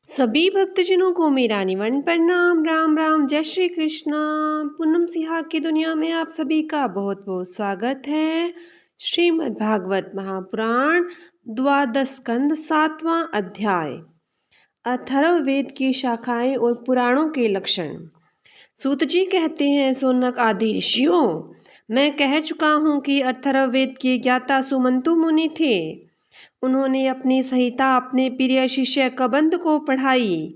सभी भक्तजनों को मेरा निवन प्रणाम। राम राम, जय श्री कृष्णा। पूनम सिहा की दुनिया में आप सभी का बहुत बहुत स्वागत है। श्रीमद् भागवत महापुराण द्वादश स्कंद 7वां अध्याय, अथर्ववेद की शाखाएं और पुराणों के लक्षण। सूत जी कहते हैं, सोनक आदि ऋषियों, मैं कह चुका हूँ कि अथर्ववेद के ज्ञाता सुमंतु मुनि थे। उन्होंने अपनी संहिता अपने प्रिय शिष्य कबंद को पढ़ाई।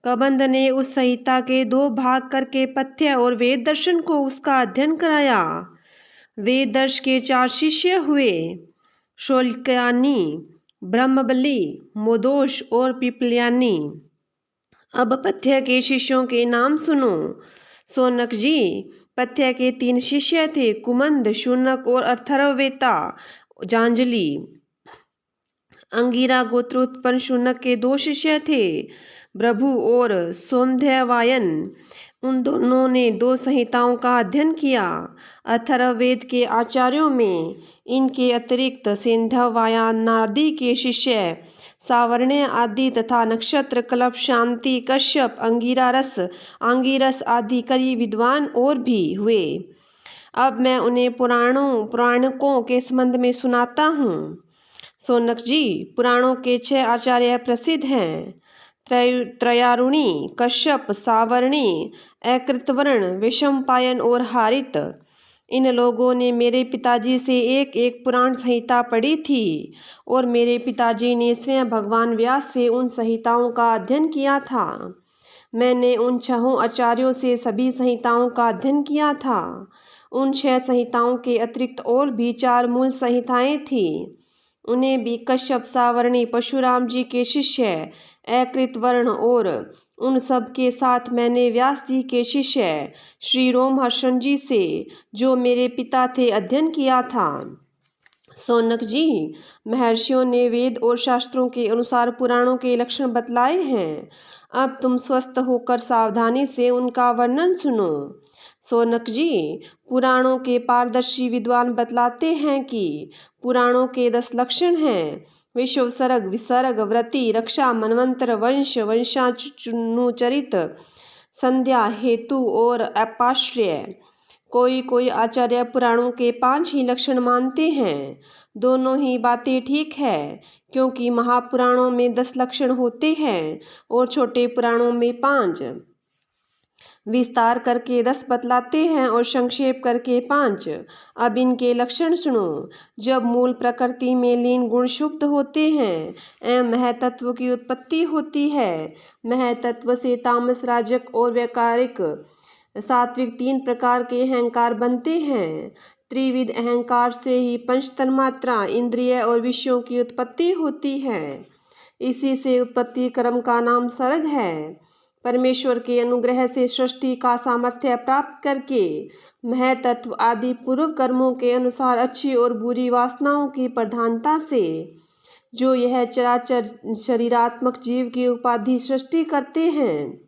कबंद ने उस संहिता के 2 भाग करके पथ्य और वेद दर्शन को उसका अध्ययन कराया। वेद दर्श के 4 शिष्य हुए, शौल्क्यानी, ब्रह्मबली, मोदोश और पिपल्यानी। अब पथ्य के शिष्यों के नाम सुनो। सोनक जी, पथ्य के 3 शिष्य थे, कुमंद, शुनक और अथर्ववेता जांजलि। अंगिरा गोत्रोत्पन्न शुनक के 2 शिष्य थे, भृगु और सौंध्यवायन। उन दोनों ने 2 संहिताओं का अध्ययन किया। अथर्ववेद के आचार्यों में इनके अतिरिक्त सौंध्यवायनादि के शिष्य सावर्ण्य आदि तथा नक्षत्र, कल्प, शांति, कश्यप, अंगिरस आदि कई विद्वान और भी हुए। अब मैं उन्हें पुराणकों के संबंध में सुनाता हूँ। सोनक जी, पुराणों के 6 आचार्य प्रसिद्ध हैं, त्रयारुणी, कश्यप, सावर्णी, अकृतवर्ण, वैशंपायन और हारित। इन लोगों ने मेरे पिताजी से एक एक पुराण संहिता पढ़ी थी और मेरे पिताजी ने स्वयं भगवान व्यास से उन संहिताओं का अध्ययन किया था। मैंने उन 6 आचार्यों से सभी संहिताओं का अध्ययन किया था। उन 6 संहिताओं के अतिरिक्त और भी 4 मूल संहिताएं थीं। उन्हें भी कश्यप, सावर्णी, परशुराम जी के शिष्य, अकृतवर्ण और उन सब के साथ मैंने व्यास जी के शिष्य श्री रोमहर्षण जी से, जो मेरे पिता थे, अध्ययन किया था। सोनक जी, महर्षियों ने वेद और शास्त्रों के अनुसार पुराणों के लक्षण बतलाए हैं। अब तुम स्वस्थ होकर सावधानी से उनका वर्णन सुनो। सोनक जी, पुराणों के पारदर्शी विद्वान बतलाते हैं कि पुराणों के 10 लक्षण हैं, विश्व, सर्ग, विसर्ग, व्रति, रक्षा, मनवंतर, वंश, वंशानुचरित, संध्या, हेतु और अपाश्रय। कोई आचार्य पुराणों के 5 ही लक्षण मानते हैं। दोनों ही बातें ठीक है, क्योंकि महापुराणों में 10 लक्षण होते हैं और छोटे पुराणों में 5। विस्तार करके 10 बतलाते हैं और संक्षेप करके 5। अब इनके लक्षण सुनो। जब मूल प्रकृति में लीन गुण शुद्ध होते हैं एवं महतत्व की उत्पत्ति होती है, महतत्व से तामस, राजक और वैकारिक सात्विक 3 प्रकार के अहंकार बनते हैं। त्रिविध अहंकार से ही पंच तन्मात्रा, इंद्रिय और विषयों की उत्पत्ति होती है। इसी से उत्पत्ति क्रम का नाम सर्ग है। परमेश्वर के अनुग्रह से सृष्टि का सामर्थ्य प्राप्त करके महतत्व आदि पूर्व कर्मों के अनुसार अच्छी और बुरी वासनाओं की प्रधानता से जो यह चराचर शरीरात्मक जीव की उपाधि सृष्टि करते हैं,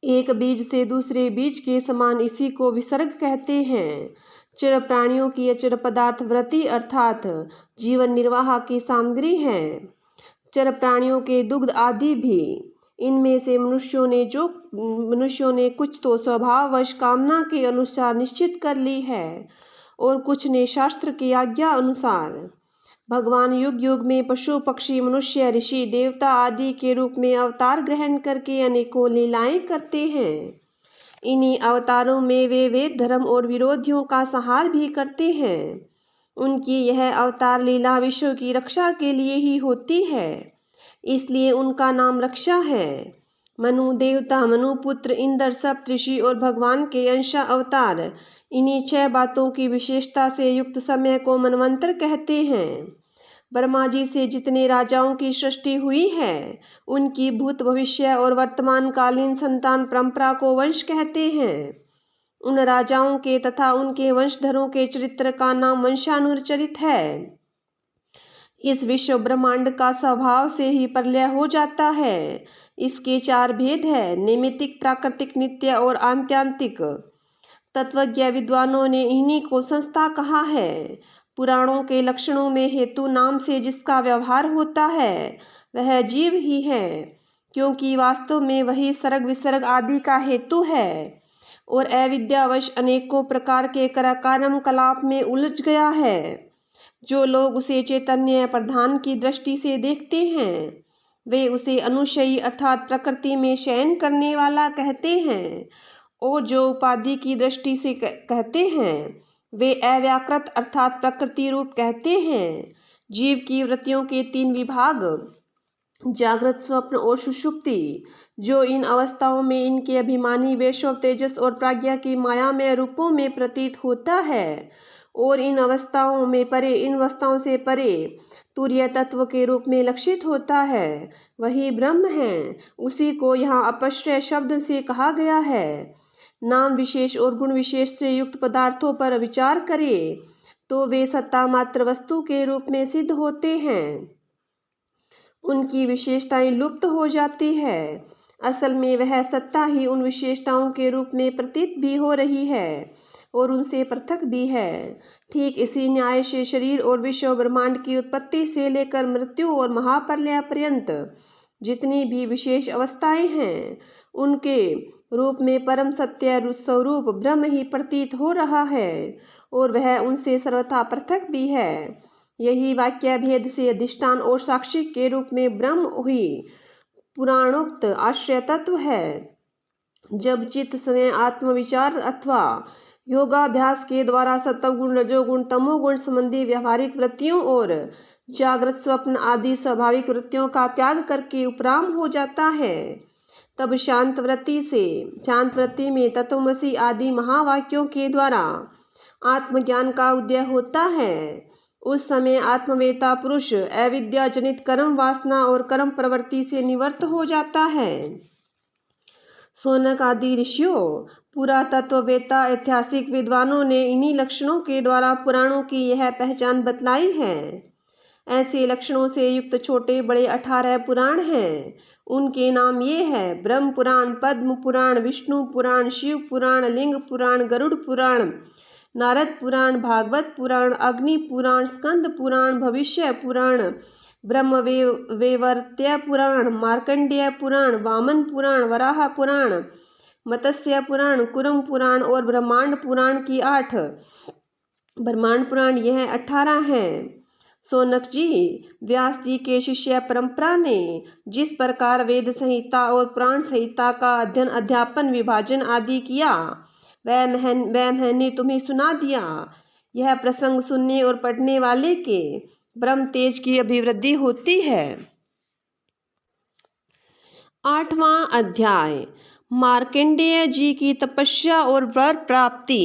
एक बीज से दूसरे बीज के समान, इसी को विसर्ग कहते हैं। जड़ प्राणियों की अचर पदार्थ व्रति अर्थात जीवन निर्वाह की सामग्री है। जड़ प्राणियों के दुग्ध आदि भी। इनमें से मनुष्यों ने कुछ तो स्वभाववश कामना के अनुसार निश्चित कर ली है और कुछ ने शास्त्र की आज्ञा अनुसार। भगवान युग युग में पशु, पक्षी, मनुष्य, ऋषि, देवता आदि के रूप में अवतार ग्रहण करके अनेकों लीलाएं करते हैं। इन्हीं अवतारों में वे वेद, धर्म और विरोधियों का संहार भी करते हैं। उनकी यह अवतार लीला विश्व की रक्षा के लिए ही होती है, इसलिए उनका नाम रक्षा है। मनु देवता, मनुपुत्र, इंद्र, सप्तऋषि और भगवान के अंश अवतार, इन्हीं 6 बातों की विशेषता से युक्त समय को मनवंतर कहते हैं। ब्रह्मा जी से जितने राजाओं की सृष्टि हुई है, उनकी भूत, भविष्य और वर्तमान कालीन संतान परंपरा को वंश कहते हैं। उन राजाओं के तथा उनके वंशधरों के चरित्र का नाम वंशानुचरित है। इस विश्व ब्रह्मांड का स्वभाव से ही प्रलय हो जाता है। इसके 4 भेद है, नैमित्तिक, प्राकृतिक, नित्य और आत्यांतिक। तत्वज्ञ विद्वानों ने इन्हीं को संस्था कहा है। पुराणों के लक्षणों में हेतु नाम से जिसका व्यवहार होता है, वह जीव ही है, क्योंकि वास्तव में वही सर्ग विसर्ग आदि का हेतु है और अविद्यावश अनेकों प्रकार के कराकारम कलाप में उलझ गया है। जो लोग उसे चैतन्य प्रधान की दृष्टि से देखते हैं वे उसे अनुशयी अर्थात प्रकृति में शयन करने वाला कहते हैं और जो उपाधि की दृष्टि से कहते हैं वे अव्याकृत अर्थात प्रकृति रूप कहते हैं। जीव की वृत्तियों के 3 विभाग जागृत, स्वप्न और सुषुप्ति, जो इन अवस्थाओं में इनके अभिमानी वैश्व तेजस और प्राज्ञा की मायामय रूपों में प्रतीत होता है और इन अवस्थाओं में परे, इन अवस्थाओं से परे तुर्य तत्व के रूप में लक्षित होता है, वही ब्रह्म है। उसी को यहाँ अपश्रय शब्द से कहा गया है। नाम विशेष और गुण विशेष से युक्त पदार्थों पर विचार करें तो वे सत्ता मात्र वस्तु के रूप में सिद्ध होते हैं, उनकी विशेषताएं लुप्त हो जाती है। असल में वह सत्ता ही उन विशेषताओं के रूप में प्रतीत भी हो रही है और उनसे पृथक भी है। ठीक इसी न्याय से शरीर और विश्व ब्रह्मांड की उत्पत्ति से लेकर मृत्यु और महाप्रलय पर्यंत जितनी भी विशेष अवस्थाएं हैं उनके रूप में परम सत्य स्वरूप ब्रह्म ही प्रतीत हो रहा है और वह उनसे सर्वथा पृथक भी है। यही वाक्य भेद से अधिष्ठान और साक्षी के रूप में ब्रह्म ही पुराणोक्त आश्रय तत्व है। जब चित्त स्वयं आत्मविचार अथवा योगाभ्यास के द्वारा सत्वगुण, रजोगुण, तमोगुण संबंधी व्यवहारिक वृत्तियों और जागृत, स्वप्न आदि स्वाभाविक वृत्तियों का त्याग करके उपराम हो जाता है, तब शांत वृत्ति में तत्वमसि आदि महावाक्यों के द्वारा आत्मज्ञान का उदय होता है। उस समय आत्मवेता पुरुष अविद्या जनित कर्म वासना और कर्म प्रवृत्ति से निवृत्त हो जाता है। शौनक आदि ऋषियों, पुरातत्ववेता, ऐतिहासिक विद्वानों ने इन्हीं लक्षणों के द्वारा पुराणों की यह पहचान बतलाई है। ऐसे लक्षणों से युक्त छोटे बड़े 18 पुराण हैं। उनके नाम ये है: ब्रह्म पुराण, पद्म पुराण, विष्णु पुराण, शिव पुराण, लिंग पुराण, गरुड़ पुराण, नारद पुराण, भागवत पुराण, अग्नि पुराण, स्कंद पुराण, भविष्य पुराण, ब्रह्म वैवर्त्य पुराण, मार्कंडेय पुराण, वामन पुराण, वराह पुराण, मत्स्य पुराण, कुरम पुराण और ब्रह्मांड पुराण की 8 ब्रह्मांड पुराण यह 18 हैं। शौनक जी, व्यास जी के शिष्य परंपरा ने जिस प्रकार वेद संहिता और पुराण संहिता का अध्ययन, अध्यापन, विभाजन आदि किया वह मैंने तुम्हें सुना दिया। यह प्रसंग सुनने और पढ़ने वाले के ब्रह्म तेज की अभिवृद्धि होती है। 8वां अध्याय, मार्कंडेय जी की तपस्या और वर प्राप्ति।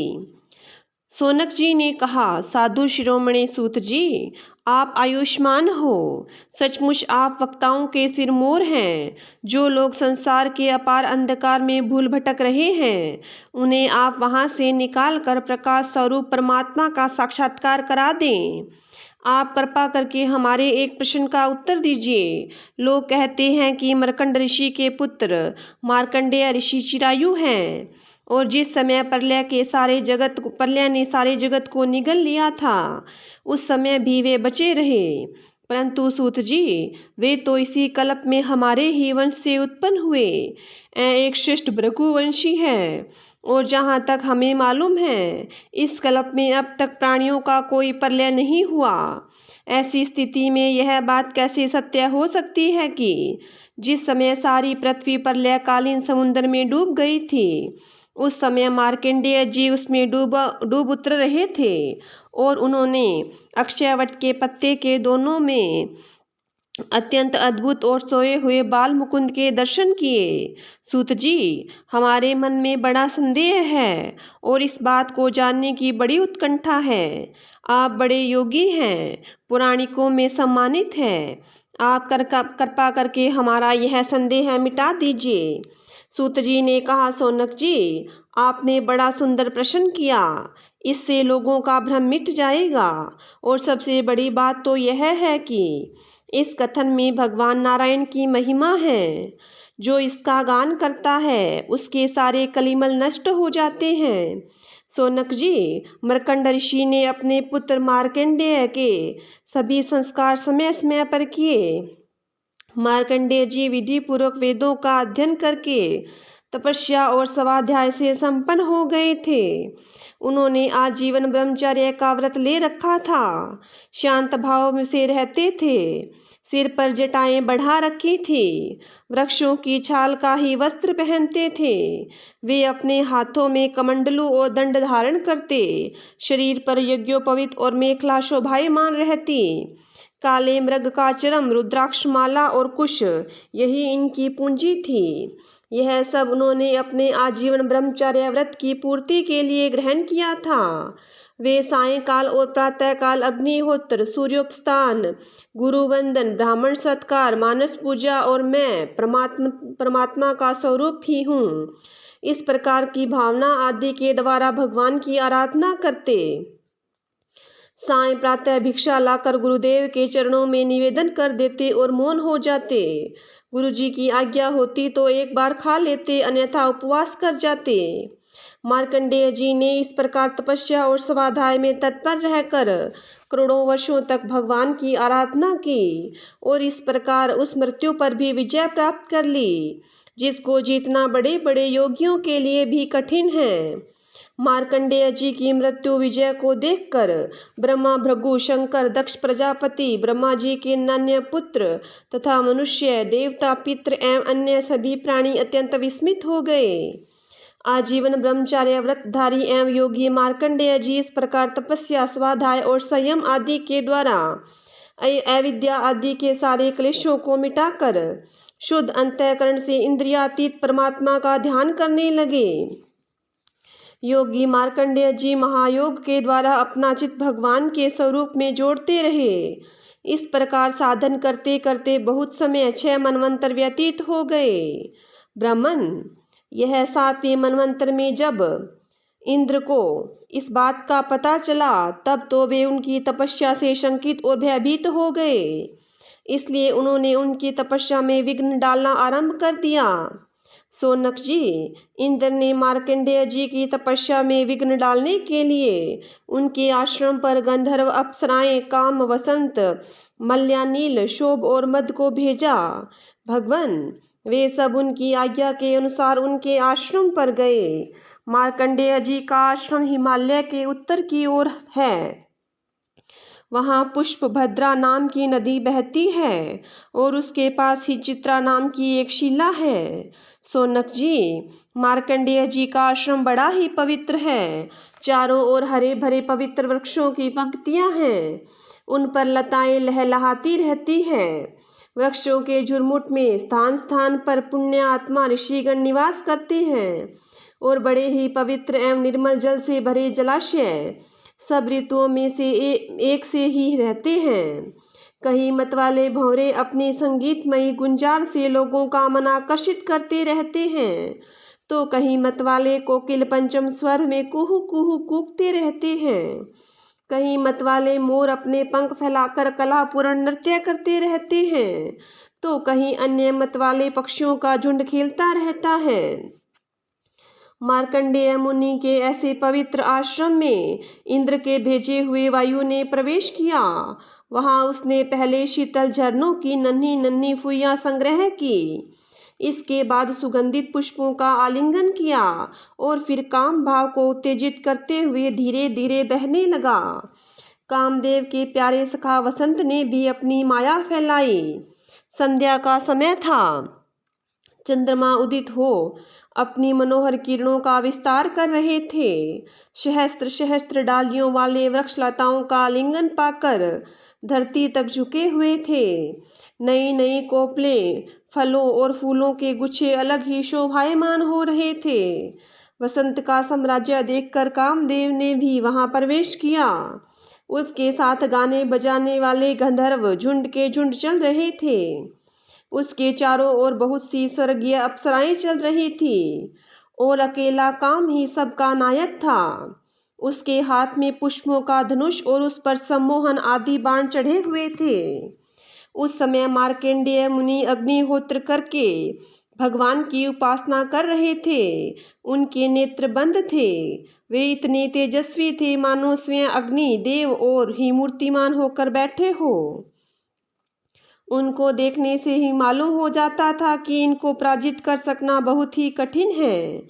शौनक जी ने कहा, साधु शिरोमणि सूत जी, आप आयुष्मान हो। सचमुच आप वक्ताओं के सिरमौर हैं। जो लोग संसार के अपार अंधकार में भूल भटक रहे हैं उन्हें आप वहां से निकाल कर प्रकाश स्वरूप परमात्मा का साक्षात्कार करा दें। आप कृपा करके हमारे एक प्रश्न का उत्तर दीजिए। लोग कहते हैं कि मर्कंड ऋषि के पुत्र मार्कंडेय ऋषि चिरायु हैं और जिस समय प्रलय ने सारे जगत को निगल लिया था उस समय भी वे बचे रहे। परंतु सूत जी, वे तो इसी कल्प में हमारे ही वंश से उत्पन्न हुए। एक श्रेष्ठ भृगुवंशी है और जहाँ तक हमें मालूम है इस कल्प में अब तक प्राणियों का कोई प्रलय नहीं हुआ। ऐसी स्थिति में यह बात कैसे सत्य हो सकती है कि जिस समय सारी पृथ्वी प्रलयकालीन समुद्र में डूब गई थी उस समय मार्कंडेय जी उसमें डूब उतर रहे थे और उन्होंने अक्षयवट के पत्ते के दोनों में अत्यंत अद्भुत और सोए हुए बाल मुकुंद के दर्शन किए। सूत जी, हमारे मन में बड़ा संदेह है और इस बात को जानने की बड़ी उत्कंठा है। आप बड़े योगी हैं, पुराणिकों में सम्मानित हैं। आप कृपा करके हमारा यह संदेह मिटा दीजिए। सूत जी ने कहा, शौनक जी, आपने बड़ा सुंदर प्रश्न किया। इससे लोगों का भ्रम मिट जाएगा और सबसे बड़ी बात तो यह है कि इस कथन में भगवान नारायण की महिमा है। जो इसका गान करता है उसके सारे कलिमल नष्ट हो जाते हैं। शौनक जी, मर्कंड ऋषि ने अपने पुत्र मार्कंडेय के सभी संस्कार समय समय पर किए। मार्कंडेय जी विधि पूर्वक वेदों का अध्ययन करके तपस्या और स्वाध्याय से संपन्न हो गए थे। उन्होंने आजीवन ब्रह्मचर्य का व्रत ले रखा था। शांत भाव से रहते थे। सिर पर जटाएं बढ़ा रखी थी। वृक्षों की छाल का ही वस्त्र पहनते थे। वे अपने हाथों में कमंडलू और दंड धारण करते। शरीर पर यज्ञोपवीत और मेखला शोभायमान रहती। काले मृग का चरम, रुद्राक्षमाला और कुश, यही इनकी पूंजी थी। यह सब उन्होंने अपने आजीवन ब्रह्मचर्य व्रत की पूर्ति के लिए ग्रहण किया था। वे सायंकाल और प्रातःकाल अग्निहोत्र, सूर्योपस्थान, गुरु वंदन, ब्राह्मण सत्कार, मानस पूजा और मैं परमात्मा का स्वरूप ही हूँ, इस प्रकार की भावना आदि के द्वारा भगवान की आराधना करते। सायं प्रातः भिक्षा लाकर गुरुदेव के चरणों में निवेदन कर देते और मौन हो जाते। गुरुजी की आज्ञा होती तो एक बार खा लेते, अन्यथा उपवास कर जाते। मार्कंडेय जी ने इस प्रकार तपस्या और स्वाध्याय में तत्पर रहकर करोड़ों वर्षों तक भगवान की आराधना की और इस प्रकार उस मृत्यु पर भी विजय प्राप्त कर ली, जिसको जीतना बड़े बड़े योगियों के लिए भी कठिन है। मार्कंडेय जी की मृत्यु विजय को देखकर ब्रह्मा, भृगु, शंकर, दक्ष प्रजापति, ब्रह्मा जी के नान्य पुत्र तथा मनुष्य, देवता, पितृ एवं अन्य सभी प्राणी अत्यंत विस्मित हो गए। आजीवन ब्रह्मचार्य व्रतधारी एवं योगी मार्कंडेय जी इस प्रकार तपस्या, स्वाध्याय और संयम आदि के द्वारा अविद्या आदि के सारे क्लेशों को मिटाकर शुद्ध अंतःकरण से इंद्रियातीत परमात्मा का ध्यान करने लगे। योगी मार्कंडेय जी महायोग के द्वारा अपना चित्त भगवान के स्वरूप में जोड़ते रहे। इस प्रकार साधन करते करते बहुत समय 6 मनवंतर व्यतीत हो गए। ब्राह्मण, यह 7वें मनवंतर में जब इंद्र को इस बात का पता चला, तब तो वे उनकी तपस्या से शंकित और भयभीत हो गए। इसलिए उन्होंने उनकी तपस्या में विघ्न डालना आरंभ कर दिया। सोनक जी, इंद्र ने मार्कंडेय जी की तपस्या में विघ्न डालने के लिए उनके आश्रम पर गंधर्व, अप्सराएं, काम, वसंत, मल्यानील, शोभ और मद को भेजा। भगवान, वे सब उनकी आज्ञा के अनुसार उनके आश्रम पर गए। मार्कंडेय जी का आश्रम हिमालय के उत्तर की ओर है। वहाँ पुष्पभद्रा नाम की नदी बहती है और उसके पास ही चित्रा नाम की एक शिला है। सोनक जी, मार्कंडेय जी का आश्रम बड़ा ही पवित्र है। चारों ओर हरे भरे पवित्र वृक्षों की पंक्तियां हैं। उन पर लताएं लहलहाती रहती हैं। वृक्षों के झुरमुट में स्थान स्थान पर पुण्य आत्मा ऋषिगण निवास करते हैं और बड़े ही पवित्र एवं निर्मल जल से भरे जलाशय सब ऋतुओं में से एक से ही रहते हैं। कहीं मतवाले भंवरे अपनी संगीतमयी गुंजार से लोगों का मन आकर्षित करते रहते हैं, तो कहीं मतवाले कोकिल पंचम स्वर में कुहू कुहू कूकते रहते हैं। कहीं मतवाले मोर अपने पंख फैलाकर कलापूर्ण नृत्य करते रहते हैं, तो कहीं अन्य मतवाले पक्षियों का झुंड खेलता रहता है। मार्कंडेय मुनि के ऐसे पवित्र आश्रम में इंद्र के भेजे हुए वायु ने प्रवेश किया। वहां उसने पहले शीतल झरनों की नन्ही नन्ही फुइयां संग्रह की। इसके बाद सुगंधित पुष्पों का आलिंगन किया और फिर काम भाव को उत्तेजित करते हुए धीरे धीरे बहने लगा। कामदेव के प्यारे सखा वसंत ने भी अपनी माया फैलाई। संध्या का समय था। चंद्रमा उदित हो अपनी मनोहर किरणों का विस्तार कर रहे थे। सहस्त्र सहस्त्र डालियों वाले वृक्ष लताओं का आलिंगन पाकर धरती तक झुके हुए थे। नई नई कोपलें, फलों और फूलों के गुच्छे अलग ही शोभायमान हो रहे थे। वसंत का साम्राज्य देखकर कामदेव ने भी वहां प्रवेश किया। उसके साथ गाने बजाने वाले गंधर्व झुंड के झुंड चल रहे थे। उसके चारों ओर बहुत सी स्वर्गीय अप्सराएं चल रही थी और अकेला काम ही सबका नायक था। उसके हाथ में पुष्पों का धनुष और उस पर सम्मोहन आदि बाण चढ़े हुए थे। उस समय मार्कंडेय मुनि अग्निहोत्र करके भगवान की उपासना कर रहे थे। उनके नेत्र बंद थे। वे इतने तेजस्वी थे मानो स्वयं अग्नि देव और ही मूर्तिमान होकर बैठे हो। उनको देखने से ही मालूम हो जाता था कि इनको पराजित कर सकना बहुत ही कठिन है।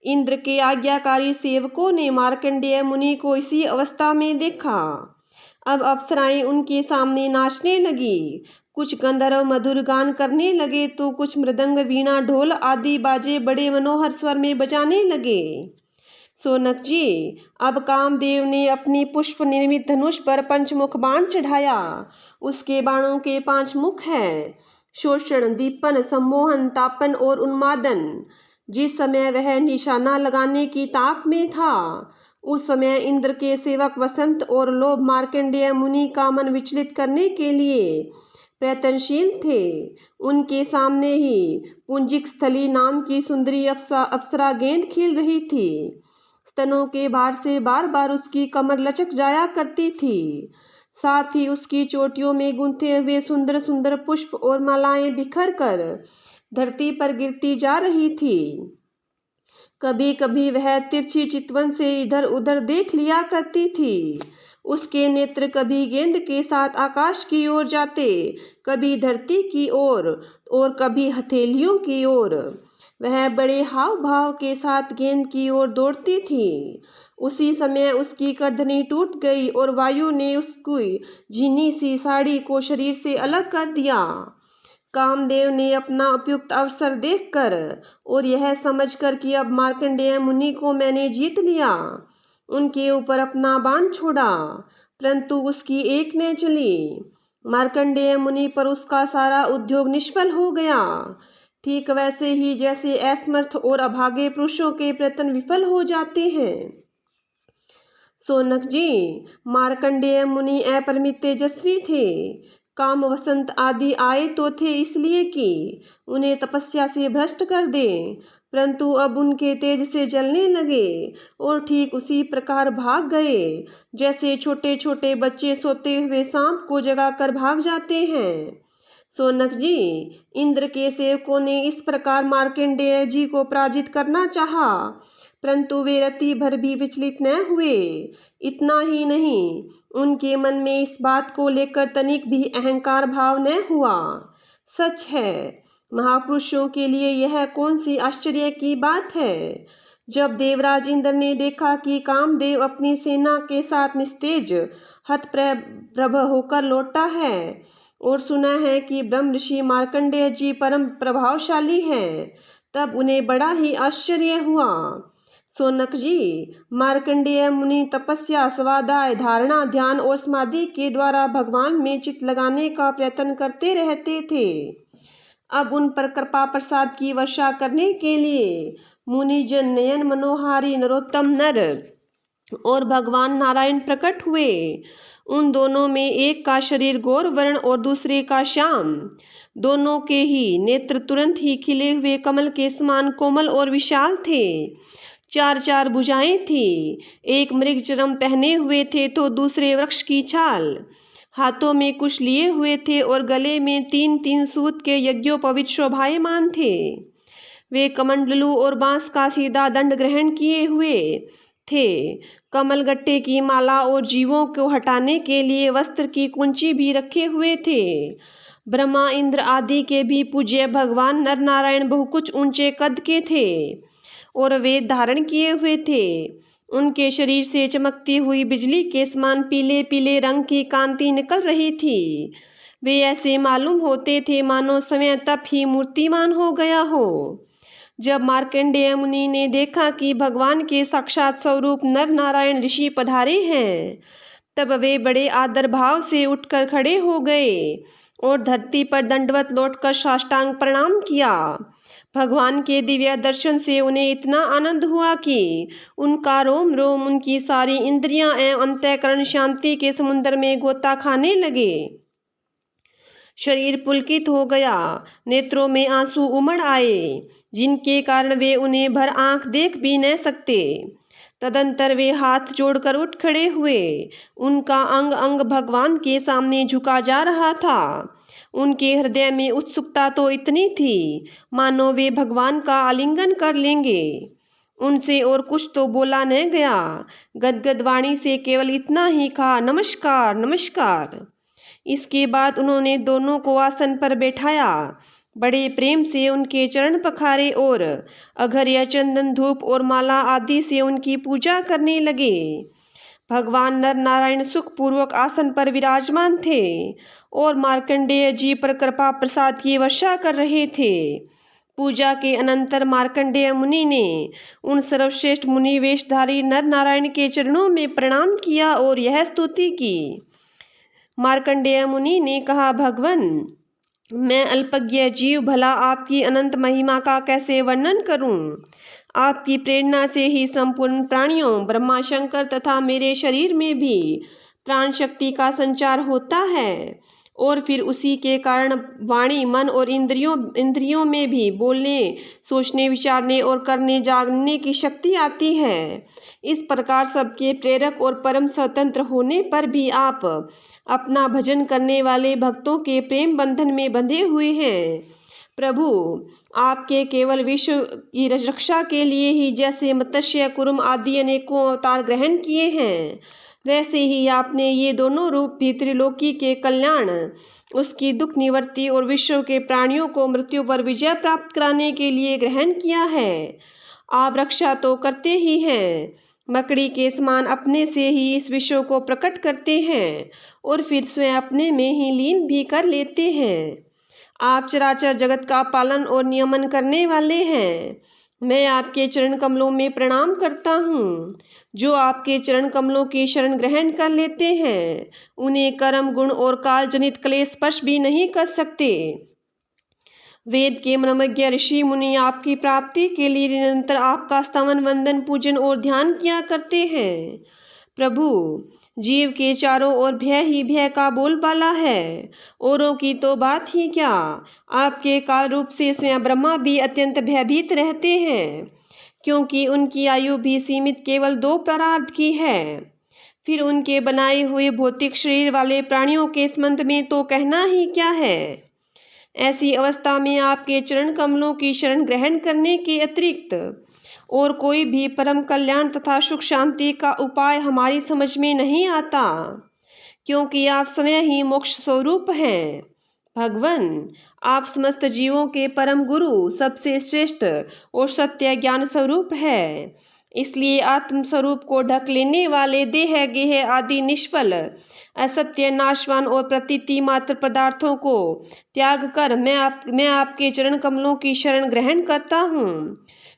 इंद्र के आज्ञाकारी सेवकों ने मार्कंडेय मुनि को इसी अवस्था में देखा। अब अप्सराएं उनके सामने नाचने लगी। कुछ गंधर्व मधुर गान करने लगे तो कुछ मृदंग, वीणा, ढोल आदि बाजे बड़े मनोहर स्वर में बजाने लगे। सोनक जी, अब कामदेव ने अपनी पुष्प निर्मित धनुष पर पंचमुख बाण चढ़ाया। उसके बाणों के 5 मुख हैं: शोषण, दीपन, सम्मोहन, तापन और उन्मादन। जिस समय वह निशाना लगाने की ताक में था, उस समय इंद्र के सेवक वसंत और लोभ मार्कंडेय मुनि का मन विचलित करने के लिए प्रयत्नशील थे। उनके सामने ही पुंजिक स्थली नाम की सुंदरी अप्सरा गेंद खेल रही थी। स्तनों के भार से बार बार उसकी कमर लचक जाया करती थी। साथ ही उसकी चोटियों में गूंथे हुए सुंदर सुंदर पुष्प और मालाएं बिखर कर धरती पर गिरती जा रही थी। कभी कभी वह तिरछी चितवन से इधर उधर देख लिया करती थी। उसके नेत्र कभी गेंद के साथ आकाश की ओर जाते, कभी धरती की ओर और कभी हथेलियों की ओर। वह बड़े हाव भाव के साथ गेंद की ओर दौड़ती थी। उसी समय उसकी करधनी टूट गई और वायु ने उसकी झीनी सी साड़ी को शरीर से अलग कर दिया। कामदेव ने अपना उपयुक्त अवसर देखकर और यह समझकर कि अब मार्कंडेय मुनि को मैंने जीत लिया, उनके ऊपर अपना बाण छोड़ा, परंतु उसकी एक न चली। मार्कंडेय मुनि पर उसका सारा उद्योग निष्फल हो गया। ठीक वैसे ही जैसे असमर्थ और अभागे पुरुषों के प्रयत्न विफल हो जाते हैं। सोनक जी, मार्कंडेय मुनि अपरिमित तेजस्वी थे। काम वसंत आदि आए तो थे इसलिए कि उन्हें तपस्या से भ्रष्ट कर दें, परंतु अब उनके तेज से जलने लगे और ठीक उसी प्रकार भाग गए जैसे छोटे छोटे बच्चे सोते हुए सांप को जगाकर भाग जाते हैं। सोनक जी, इंद्र के सेवकों ने इस प्रकार मार्कंडेय जी को पराजित करना चाहा, परंतु वे रति भर भी विचलित न हुए। इतना ही नहीं, उनके मन में इस बात को लेकर तनिक भी अहंकार भाव न हुआ। सच है, महापुरुषों के लिए यह कौन सी आश्चर्य की बात है। जब देवराज इंद्र ने देखा कि कामदेव अपनी सेना के साथ निस्तेज हतप्रभ होकर लौटा है और सुना है कि ब्रह्म ऋषि मार्कंडेय जी परम प्रभावशाली हैं, तब उन्हें बड़ा ही आश्चर्य हुआ। सोनक जी, मार्कंडेय मुनि तपस्या, स्वाध्याय, धारणा, ध्यान और समाधि के द्वारा भगवान में चित्त लगाने का प्रयत्न करते रहते थे। अब उन पर कृपा प्रसाद की वर्षा करने के लिए मुनिजन नयन मनोहारी नरोत्तम नर और भगवान नारायण प्रकट हुए। उन दोनों में एक का शरीर गौर वर्ण और दूसरे का श्याम। दोनों के ही नेत्र तुरंत ही खिले हुए कमल के समान कोमल और विशाल थे। 4 भुजाएं थी। एक मृग चरम पहने हुए थे तो दूसरे वृक्ष की छाल। हाथों में कुश लिए हुए थे और गले में 3 सूत के यज्ञोपवीत शोभायमान थे। वे कमंडलू और बांस का सीधा दंड ग्रहण किए हुए थे। कमल गट्टे की माला और जीवों को हटाने के लिए वस्त्र की कुंची भी रखे हुए थे। ब्रह्मा, इंद्र आदि के भी पूज्य भगवान नर नारायण बहुकुछ ऊंचे कद के थे और वेद धारण किए हुए थे। उनके शरीर से चमकती हुई बिजली के समान पीले पीले रंग की कांति निकल रही थी। वे ऐसे मालूम होते थे मानो समय तप ही मूर्तिमान हो गया हो। जब मार्कंडेय मुनि ने देखा कि भगवान के साक्षात स्वरूप नर नारायण ऋषि पधारे हैं, तब वे बड़े आदर भाव से उठकर खड़े हो गए और धरती पर दंडवत लौटकर साष्टांग प्रणाम किया। भगवान के दिव्य दर्शन से उन्हें इतना आनंद हुआ कि उनका रोम रोम, उनकी सारी इंद्रियां एवं अंतःकरण शांति के समुद्र में गोता खाने लगे। शरीर पुलकित हो गया, नेत्रों में आंसू उमड़ आए, जिनके कारण वे उन्हें भर आंख देख भी न सकते। तदंतर वे हाथ जोड़कर उठ खड़े हुए। उनका अंग अंग भगवान के सामने झुका जा रहा था। उनके हृदय में उत्सुकता तो इतनी थी मानो वे भगवान का आलिंगन कर लेंगे। उनसे और कुछ तो बोला न गया। गदगद वाणी से केवल इतना ही कहा, नमस्कार नमस्कार। इसके बाद उन्होंने दोनों को आसन पर बैठाया, बड़े प्रेम से उनके चरण पखारे और अघर्य, चंदन, धूप और माला आदि से उनकी पूजा करने लगे। भगवान नर नारायण सुखपूर्वक आसन पर विराजमान थे और मार्कंडेय जी पर कृपा प्रसाद की वर्षा कर रहे थे। पूजा के अनंतर मार्कंडेय मुनि ने उन सर्वश्रेष्ठ मुनि वेशधारी नर नारायण के चरणों में प्रणाम किया और यह स्तुति की। मार्कंडेय मुनि ने कहा, भगवन, मैं अल्पज्ञ जीव भला आपकी अनंत महिमा का कैसे वर्णन करूं? आपकी प्रेरणा से ही संपूर्ण प्राणियों, ब्रह्मा, शंकर तथा मेरे शरीर में भी प्राण शक्ति का संचार होता है और फिर उसी के कारण वाणी, मन और इंद्रियों में भी बोलने, सोचने, विचारने और करने, जानने की शक्ति आती है। इस प्रकार सबके प्रेरक और परम स्वतंत्र होने पर भी आप अपना भजन करने वाले भक्तों के प्रेम बंधन में बंधे हुए हैं। प्रभु, आपके केवल विश्व की रक्षा के लिए ही जैसे मत्स्य, कुर्म आदि अनेकों अवतार ग्रहण किए हैं, वैसे ही आपने ये दोनों रूप भी त्रिलोकी के कल्याण, उसकी दुख निवृत्ति और विश्व के प्राणियों को मृत्यु पर विजय प्राप्त कराने के लिए ग्रहण किया है। आप रक्षा तो करते ही हैं, मकड़ी के समान अपने से ही इस विश्व को प्रकट करते हैं और फिर स्वयं अपने में ही लीन भी कर लेते हैं। आप चराचर जगत का पालन और नियमन करने वाले हैं। मैं आपके चरण कमलों में प्रणाम करता हूँ। जो आपके चरण कमलों की शरण ग्रहण कर लेते हैं, उन्हें कर्म, गुण और काल जनित क्लेश स्पर्श भी नहीं कर सकते। वेद के मर्मज्ञ ऋषि मुनि आपकी प्राप्ति के लिए निरंतर आपका स्तवन, वंदन, पूजन और ध्यान किया करते हैं। प्रभु, जीव के चारों ओर भय ही भय का बोलबाला है, औरों की तो बात ही क्या, आपके काल रूप से स्वयं ब्रह्मा भी अत्यंत भयभीत रहते हैं, क्योंकि उनकी आयु भी सीमित केवल 2 प्रारब्ध की है। फिर उनके बनाए हुए भौतिक शरीर वाले प्राणियों के संबंध में तो कहना ही क्या है। ऐसी अवस्था में आपके चरण कमलों की शरण ग्रहण करने के अतिरिक्त और कोई भी परम कल्याण तथा सुख शांति का उपाय हमारी समझ में नहीं आता, क्योंकि आप स्वयं ही मोक्ष स्वरूप हैं। भगवन, आप समस्त जीवों के परम गुरु, सबसे श्रेष्ठ और सत्य ज्ञान स्वरूप है। इसलिए आत्म स्वरूप को ढक लेने वाले देह, गेह आदि निष्फल, असत्य, नाशवान और प्रतीति मात्र पदार्थों को त्याग कर मैं आपके चरण कमलों की शरण ग्रहण करता हूँ।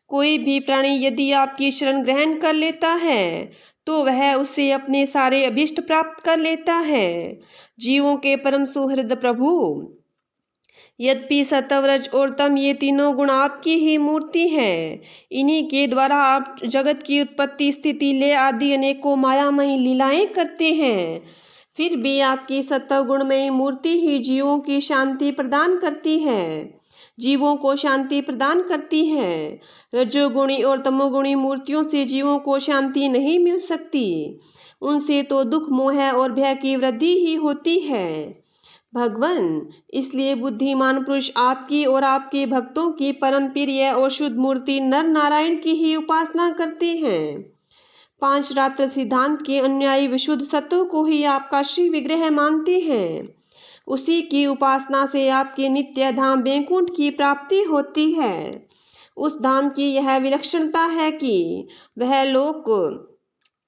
कोई भी प्राणी यदि आपकी शरण ग्रहण कर लेता है तो वह उससे अपने सारे अभिष्ट प्राप्त कर लेता है। जीवों के परम सुहृद प्रभु, यद्यपि सत्वरज और तम ये तीनों गुण आपकी ही मूर्ति है, इन्हीं के द्वारा आप जगत की उत्पत्ति, स्थिति, लय आदि अनेकों मायामयी लीलाएं करते हैं, फिर भी आपकी सत्व गुणमयी मूर्ति ही जीवों की शांति प्रदान करती है, जीवों को शांति प्रदान करती है। रजोगुणी और तमोगुणी मूर्तियों से जीवों को शांति नहीं मिल सकती, उनसे तो दुख, मोह और भय की वृद्धि ही होती है। भगवन, इसलिए बुद्धिमान पुरुष आपकी और आपके भक्तों की परम प्रिय और शुद्ध मूर्ति नर नारायण की ही उपासना करते हैं। 5 रात्र सिद्धांत के अनुयायी विशुद्ध सत्व को ही आपका श्री विग्रह मानते हैं। उसी की उपासना से आपके नित्य धाम वैकुंठ की प्राप्ति होती है। उस धाम की यह विलक्षणता है कि वह लोक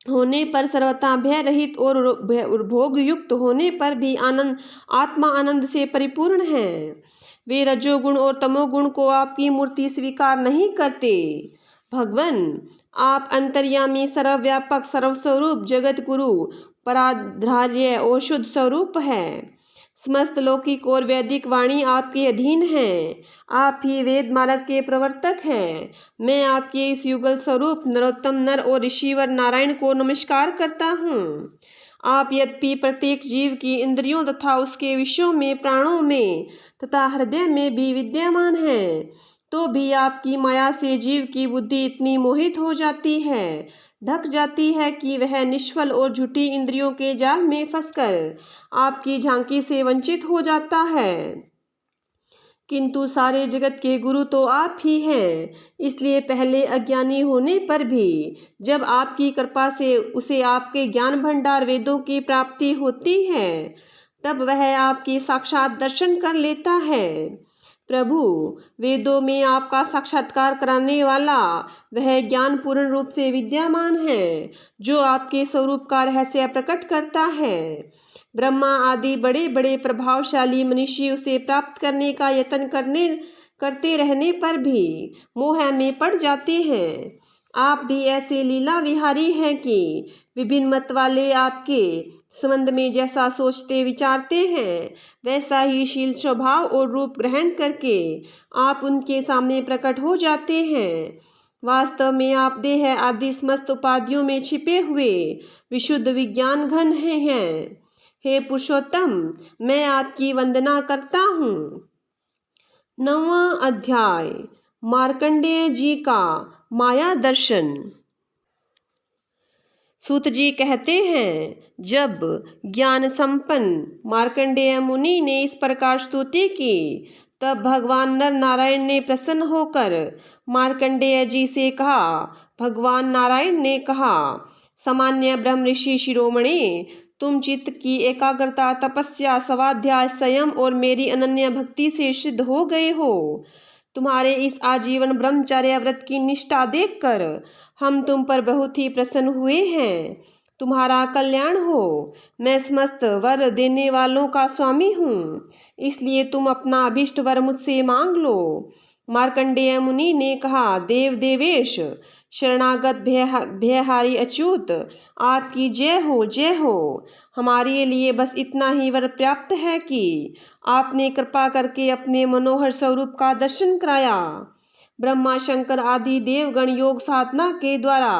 होने पर सर्वथा भय रहित और भोग युक्त होने पर भी आत्मा आनंद से परिपूर्ण है। वे रजोगुण और तमोगुण को आपकी मूर्ति स्वीकार नहीं करते। भगवन, आप अंतर्यामी, सर्वव्यापक, सर्वस्वरूप, जगत गुरु, पराधार्य और शुद्ध स्वरूप है। समस्त लौकिक और वैदिक वाणी आपके अधीन है। आप ही वेद मार्ग के प्रवर्तक हैं। मैं आपके इस युगल स्वरूप नरोत्तम नर और ऋषिवर नारायण को नमस्कार करता हूँ। आप यद्यपि प्रत्येक जीव की इंद्रियों तथा उसके विषयों में, प्राणों में तथा हृदय में भी विद्यमान हैं, तो भी आपकी माया से जीव की बुद्धि इतनी मोहित हो जाती है, ढक जाती है कि वह निष्फल और झूठी इंद्रियों के जाल में फंसकर आपकी झांकी से वंचित हो जाता है। किंतु सारे जगत के गुरु तो आप ही हैं, इसलिए पहले अज्ञानी होने पर भी जब आपकी कृपा से उसे आपके ज्ञान भंडार वेदों की प्राप्ति होती है, तब वह आपके साक्षात दर्शन कर लेता है। प्रभु, वेदों में आपका साक्षात्कार कराने वाला वह ज्ञान पूर्ण रूप से विद्यमान है, जो आपके स्वरूप का रहस्य प्रकट करता है। ब्रह्मा आदि बड़े बड़े प्रभावशाली मनुष्य उसे प्राप्त करने का यत्न करते रहने पर भी मोह में पड़ जाते हैं। आप भी ऐसे लीला विहारी हैं कि विभिन्न मत वाले आपके संबंध में जैसा सोचते विचारते हैं, वैसा ही शील स्वभाव और रूप ग्रहण करके आप उनके सामने प्रकट हो जाते हैं। वास्तव में आप देह आदि समस्त उपाधियों में छिपे हुए विशुद्ध विज्ञान घन हैं। हे पुरुषोत्तम, मैं आपकी वंदना करता हूँ। 9वां अध्याय, मार्कंडेय जी का माया दर्शन। सूत जी कहते हैं, जब ज्ञान संपन्न मार्कंडेय मुनि ने इस प्रकार स्तुति की, तब भगवान नर नारायण ने प्रसन्न होकर मार्कंडेय जी से कहा। भगवान नारायण ने कहा, सामान्य ब्रह्म ऋषि शिरोमणि, तुम चित्त की एकाग्रता, तपस्या, स्वाध्याय, संयम और मेरी अनन्य भक्ति से सिद्ध हो गए हो। तुम्हारे इस आजीवन ब्रह्मचर्य व्रत की निष्ठा देखकर हम तुम पर बहुत ही प्रसन्न हुए हैं। तुम्हारा कल्याण हो। मैं समस्त वर देने वालों का स्वामी हूँ, इसलिए तुम अपना अभिष्ट वर मुझसे मांग लो। मार्कंडेय मुनि ने कहा, देव देवेश, शरणागत भयहारी अच्युत, आपकी जय हो, जय हो। हमारे लिए बस इतना ही वर पर्याप्त है कि आपने कृपा करके अपने मनोहर स्वरूप का दर्शन कराया। ब्रह्मा शंकर आदि देवगण योग साधना के द्वारा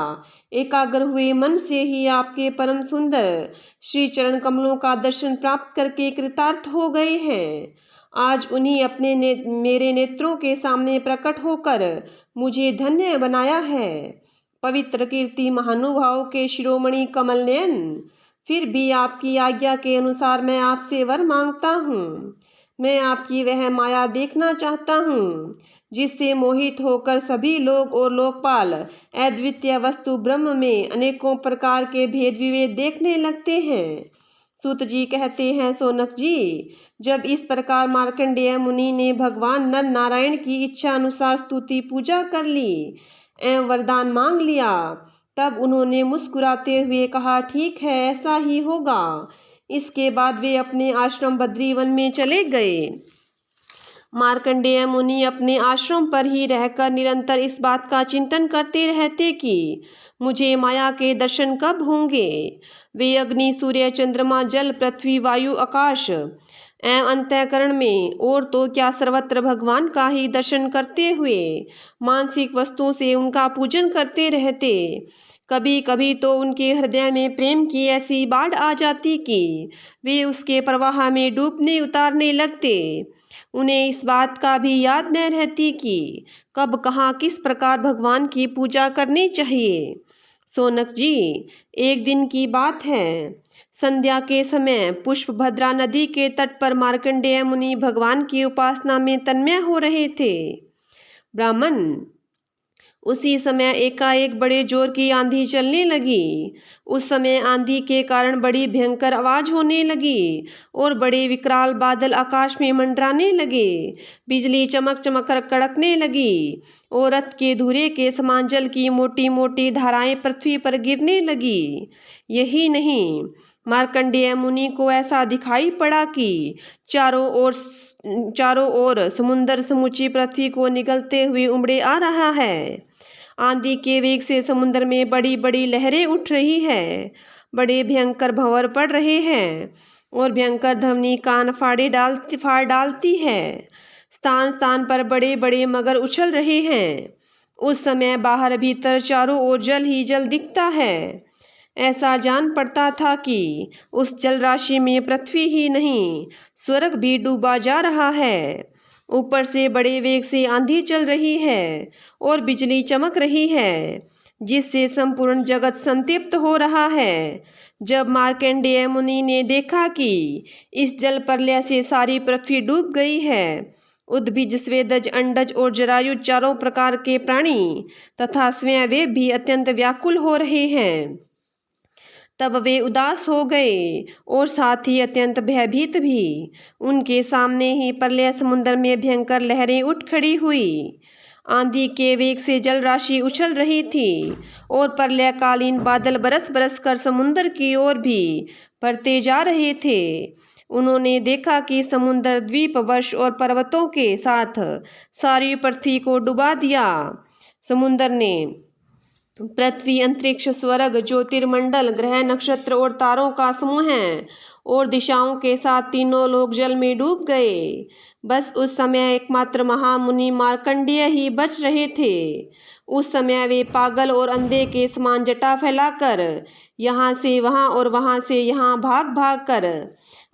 एकाग्र हुए मन से ही आपके परम सुंदर श्री चरण कमलों का दर्शन प्राप्त करके कृतार्थ हो गए हैं। आज उन्हीं अपने मेरे नेत्रों के सामने प्रकट होकर मुझे धन्य बनाया है। पवित्र कीर्ति महानुभाव के शिरोमणि कमल नयन, फिर भी आपकी आज्ञा के अनुसार मैं आपसे वर मांगता हूँ। मैं आपकी वह माया देखना चाहता हूँ जिससे मोहित होकर सभी लोग और लोकपाल अद्वितीय वस्तु ब्रह्म में अनेकों प्रकार के भेद विभेद देखने लगते हैं। सूत जी कहते हैं, सोनक जी, जब इस प्रकार मार्कंडेय मुनि ने भगवान नर नारायण की इच्छा अनुसार स्तुति पूजा कर ली एवं वरदान मांग लिया, तब उन्होंने मुस्कुराते हुए कहा, ठीक है, ऐसा ही होगा। इसके बाद वे अपने आश्रम बद्रीवन में चले गए। मार्कंडेय मुनि अपने आश्रम पर ही रहकर निरंतर इस बात का चिंतन करते रहते कि मुझे माया के दर्शन कब होंगे। वे अग्नि, सूर्य, चंद्रमा, जल, पृथ्वी, वायु, आकाश एवं अंतःकरण में और तो क्या सर्वत्र भगवान का ही दर्शन करते हुए मानसिक वस्तुओं से उनका पूजन करते रहते। कभी कभी तो उनके हृदय में प्रेम की ऐसी बाढ़ आ जाती कि वे उसके प्रवाह में डूबने उतारने लगते। उन्हें इस बात का भी याद न रहती कि कब कहाँ किस प्रकार भगवान की पूजा करनी चाहिए। सोनक जी, एक दिन की बात है, संध्या के समय पुष्पभद्रा नदी के तट पर मार्कंडेय मुनि भगवान की उपासना में तन्मय हो रहे थे। ब्राह्मण, उसी समय एकाएक बड़े जोर की आंधी चलने लगी। उस समय आंधी के कारण बड़ी भयंकर आवाज होने लगी और बड़े विकराल बादल आकाश में मंडराने लगे। बिजली चमक चमक कर कड़कने लगी और रथ के धुरे के समान जल की मोटी मोटी धाराएं पृथ्वी पर गिरने लगी। यही नहीं, मार्कंडेय मुनि को ऐसा दिखाई पड़ा कि चारों ओर समुद्र समूची पृथ्वी को निगलते हुए उमड़े आ रहा है। आंधी के वेग से समुद्र में बड़ी बड़ी लहरें उठ रही है, बड़े भयंकर भंवर पड़ रहे हैं और भयंकर ध्वनि कान फाड़ डालती है। स्थान स्थान पर बड़े बड़े मगर उछल रहे हैं। उस समय बाहर भीतर चारों ओर जल ही जल दिखता है। ऐसा जान पड़ता था कि उस जल राशि में पृथ्वी ही नहीं, स्वर्ग भी डूबा जा रहा है। ऊपर से बड़े वेग से आंधी चल रही है और बिजली चमक रही है, जिससे संपूर्ण जगत संतप्त हो रहा है। जब मार्कंडेय मुनि ने देखा कि इस जल प्रलय से सारी पृथ्वी डूब गई है, उद्भिज, स्वेदज, अंडज और जरायु चारों प्रकार के प्राणी तथा स्वयं वे भी अत्यंत व्याकुल हो रहे हैं, तब वे उदास हो गए और साथ ही अत्यंत भयभीत भी। उनके सामने ही प्रलय समुद्र में भयंकर लहरें उठ खड़ी हुई। आंधी के वेग से जल राशि उछल रही थी और प्रलयकालीन बादल बरस बरस कर समुद्र की ओर भी बढ़ते जा रहे थे। उन्होंने देखा कि समुद्र द्वीप वर्ष और पर्वतों के साथ सारी पृथ्वी को डुबा दिया। समुद्र ने पृथ्वी, अंतरिक्ष, स्वर्ग, ज्योतिर्मंडल, ग्रह, नक्षत्र और तारों का समूह है और दिशाओं के साथ तीनों लोग जल में डूब गए। बस उस समय एकमात्र महामुनि मार्कंडेय ही बच रहे थे। उस समय वे पागल और अंधे के समान जटा फैलाकर यहाँ से वहाँ और वहाँ से यहाँ भाग भाग कर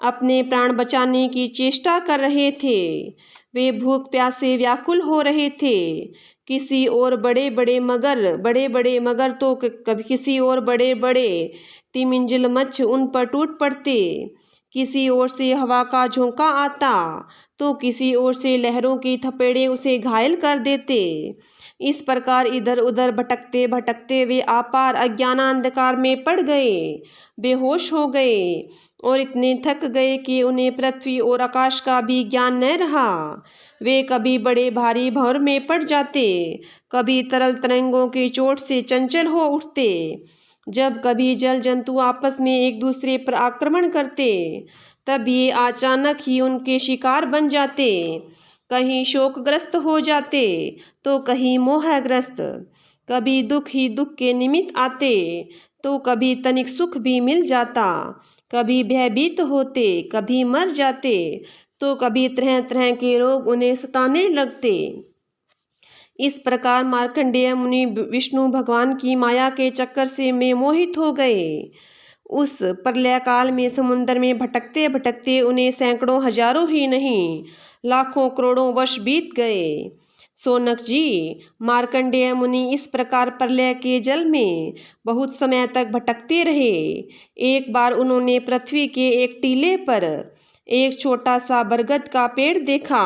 अपने प्राण बचाने की चेष्टा कर रहे थे। वे भूख प्यास से व्याकुल हो रहे थे। किसी और बड़े बड़े मगर तो कभी किसी और बड़े बड़े तिमिंजल मच्छ उन पर टूट पड़ते। किसी ओर से हवा का झोंका आता तो किसी ओर से लहरों की थपेड़े उसे घायल कर देते। इस प्रकार इधर उधर भटकते भटकते वे अपार अज्ञानांधकार में पड़ गए, बेहोश हो गए और इतने थक गए कि उन्हें पृथ्वी और आकाश का भी ज्ञान न रहा। वे कभी बड़े भारी भंवर में पड़ जाते, कभी तरल तरंगों की चोट से चंचल हो उठते, जब कभी जल जंतु आपस में एक दूसरे पर आक्रमण करते, तब ये अचानक ही उनके शिकार बन जाते। कहीं शोकग्रस्त हो जाते तो कहीं मोहग्रस्त। कभी दुख ही दुख के निमित्त आते तो कभी तनिक सुख भी मिल जाता। कभी भयभीत होते, कभी मर जाते तो कभी तरह तरह के रोग उन्हें सताने लगते। इस प्रकार मार्कंडेय मुनि विष्णु भगवान की माया के चक्कर से में मोहित हो गए। उस प्रलय काल में समुद्र में भटकते भटकते उन्हें सैकड़ों हजारों ही नहीं लाखों करोड़ों वर्ष बीत गए। सोनक जी, मार्कंडेय मुनि इस प्रकार प्रलय के जल में बहुत समय तक भटकते रहे। एक बार उन्होंने पृथ्वी के एक टीले पर एक छोटा सा बरगद का पेड़ देखा।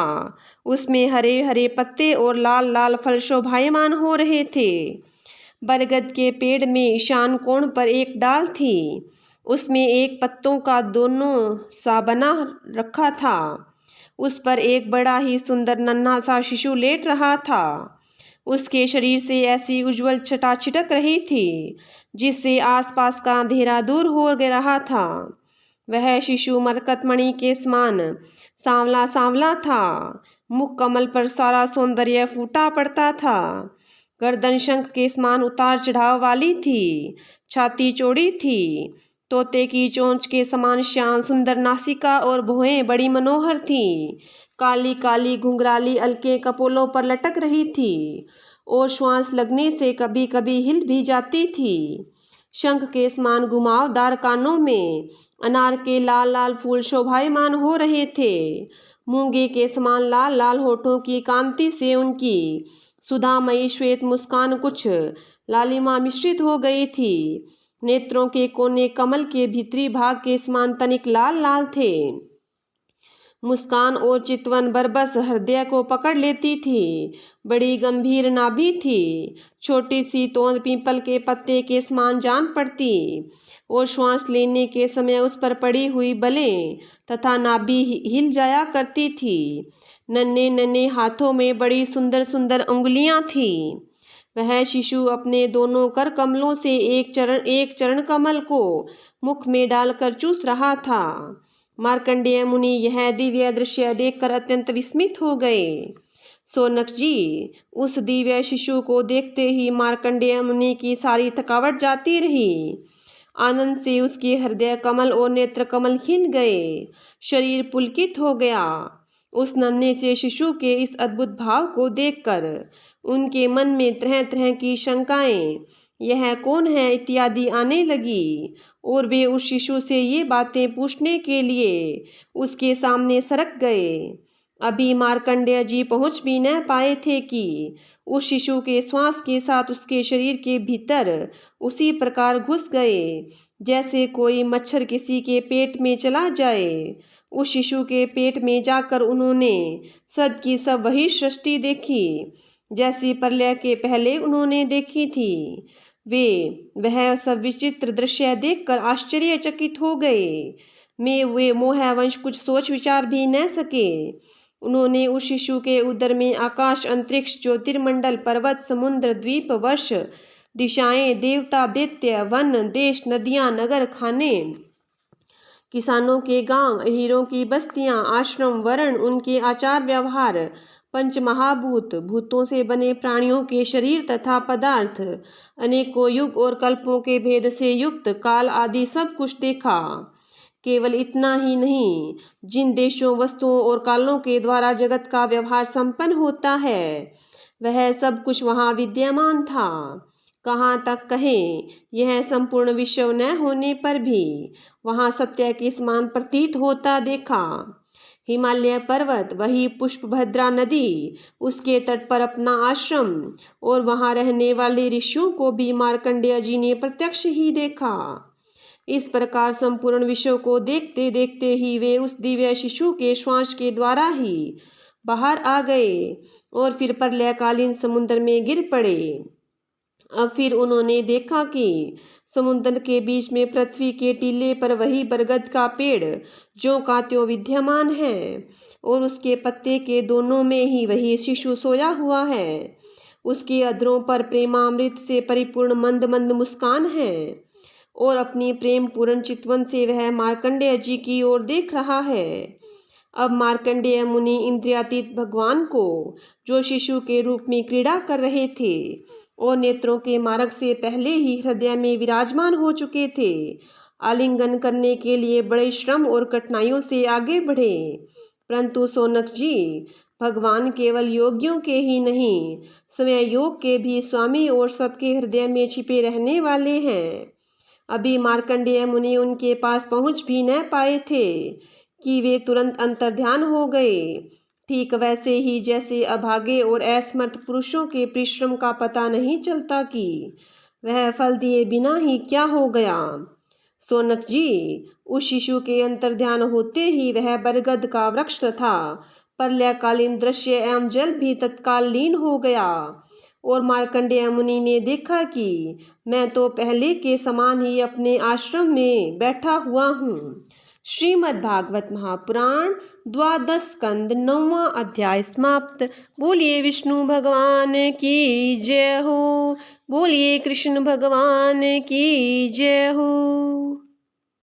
उसमें हरे हरे पत्ते और लाल लाल फल शोभायमान हो रहे थे। बरगद के पेड़ में ईशान कोण पर एक डाल थी। उसमें एक पत्तों का दोनों सा बना रखा था। उस पर एक बड़ा ही सुंदर नन्हा सा शिशु लेट रहा था। उसके शरीर से ऐसी उज्जवल छटा छिटक रही थी जिससे आसपास का अंधेरा दूर हो रहा था। वह शिशु मरकतमणि के समान सांवला सांवला था। मुख कमल पर सारा सौंदर्य फूटा पड़ता था। गर्दन शंख के समान उतार चढ़ाव वाली थी। छाती चौड़ी थी। तोते की चोंच के समान श्याम सुंदर नासिका और भौहें बड़ी मनोहर थीं। काली काली घुंघराली अलके कपोलों पर लटक रही थी और श्वास लगने से कभी कभी हिल भी जाती थी। शंख के समान घुमावदार कानों में अनार के लाल लाल फूल शोभायमान हो रहे थे। मूंगे के समान लाल लाल होठों की कांति से उनकी सुधामयी श्वेत मुस्कान कुछ लालिमा मिश्रित हो गई थी। नेत्रों के कोने कमल के भीतरी भाग के समान तनिक लाल लाल थे। मुस्कान और चितवन बरबस हृदय को पकड़ लेती थी। बड़ी गंभीर नाभि थी। छोटी सी तोंद पीपल के पत्ते के समान जान पड़ती और श्वास लेने के समय उस पर पड़ी हुई बलें तथा नाभि हिल जाया करती थी। नन्हे नन्हे हाथों में बड़ी सुंदर सुंदर उंगलियां थीं। वह शिशु अपने दोनों कर कमलों से एक चरण कमल को मुख में डालकर चूस रहा था। मार्कंडेय मुनि यह दिव्य दृश्य देखकर अत्यंत विस्मित हो गए। सोनक जी, उस दिव्य शिशु को देखते ही मार्कंडेय मुनि की सारी थकावट जाती रही। आनंद से उसके हृदय कमल और नेत्र कमल खिल गए। शरीर पुलकित हो गया। उस नन्हे से शिशु के इस अद्भुत भाव को देखकर उनके मन में तरह तरह की शंकाएं, यह कौन है इत्यादि आने लगी और वे उस शिशु से ये बातें पूछने के लिए उसके सामने सरक गए। अभी मार्कंडेय जी पहुंच भी न पाए थे कि उस शिशु के श्वास के साथ उसके शरीर के भीतर उसी प्रकार घुस गए जैसे कोई मच्छर किसी के पेट में चला जाए। उस शिशु के पेट में जाकर उन्होंने सब की सब वही सृष्टि देखी जैसी प्रलय के पहले उन्होंने देखी थी। वह सब विचित्र दृश्य देखकर आश्चर्यचकित हो गए। वे मोहवंश कुछ सोच विचार भी न सके। उन्होंने उस शिशु के उदर में आकाश, अंतरिक्ष, ज्योतिर्मंडल, पर्वत, समुद्र, द्वीप, वर्ष, दिशाएं, देवता, दैत्य, वन, देश, नदियां, नगर, खाने, किसानों के गांव, हीरों की बस्तियां, आश्रम, वर्ण, उनके आचार व्यवहार, पंच महाभूत, भूतों से बने प्राणियों के शरीर तथा पदार्थ, अनेकों युग और कल्पों के भेद से युक्त काल आदि सब कुछ देखा। केवल इतना ही नहीं, जिन देशों, वस्तुओं और कालों के द्वारा जगत का व्यवहार संपन्न होता है, वह सब कुछ वहाँ विद्यमान था। कहाँ तक कहें, यह संपूर्ण विश्व न होने पर भी वहाँ सत्य के समान प्रतीत होता देखा। हिमालय पर्वत, वही पुष्पभद्रा नदी, उसके तट पर अपना आश्रम और वहाँ रहने वाले ऋषियों को भी मार्कंडेय जी ने प्रत्यक्ष ही देखा। इस प्रकार संपूर्ण विश्व को देखते देखते ही वे उस दिव्य शिशु के श्वास के द्वारा ही बाहर आ गए और फिर प्रलयकालीन समुद्र में गिर पड़े। अब फिर उन्होंने देखा कि समुद्र के बीच में पृथ्वी के टीले पर वही बरगद का पेड़ जो का त्यों विद्यमान है और उसके पत्ते के दोनों में ही वही शिशु सोया हुआ है। उसके अधरों पर प्रेमामृत से परिपूर्ण मंद मंद मुस्कान है और अपनी प्रेम पूर्ण चितवन से वह मार्कंडेय जी की ओर देख रहा है। अब मार्कंडेय मुनि इंद्रियातीत भगवान को, जो शिशु के रूप में क्रीड़ा कर रहे थे और नेत्रों के मार्ग से पहले ही हृदय में विराजमान हो चुके थे, आलिंगन करने के लिए बड़े श्रम और कठिनाइयों से आगे बढ़े। परंतु सोनक जी, भगवान केवल योगियों के ही नहीं, स्वयं योग के भी स्वामी और सबके हृदय में छिपे रहने वाले हैं। अभी मार्कंडेय मुनि उनके पास पहुंच भी न पाए थे कि वे तुरंत अंतर्ध्यान हो गए। ठीक वैसे ही जैसे अभागे और असमर्थ पुरुषों के परिश्रम का पता नहीं चलता कि वह फल दिए बिना ही क्या हो गया। सोनक जी, उस शिशु के अंतर्ध्यान होते ही वह बरगद का वृक्ष तथा प्रलयकालीन दृश्य एवं जल भी तत्काल लीन हो गया और मार्कंडेय मुनि ने देखा कि मैं तो पहले के समान ही अपने आश्रम में बैठा हुआ हूँ। श्रीमद् भागवत महापुराण 12 स्कंद 9वां अध्याय समाप्त। बोलिए विष्णु भगवान की जय हो। बोलिए कृष्ण भगवान की जय हो।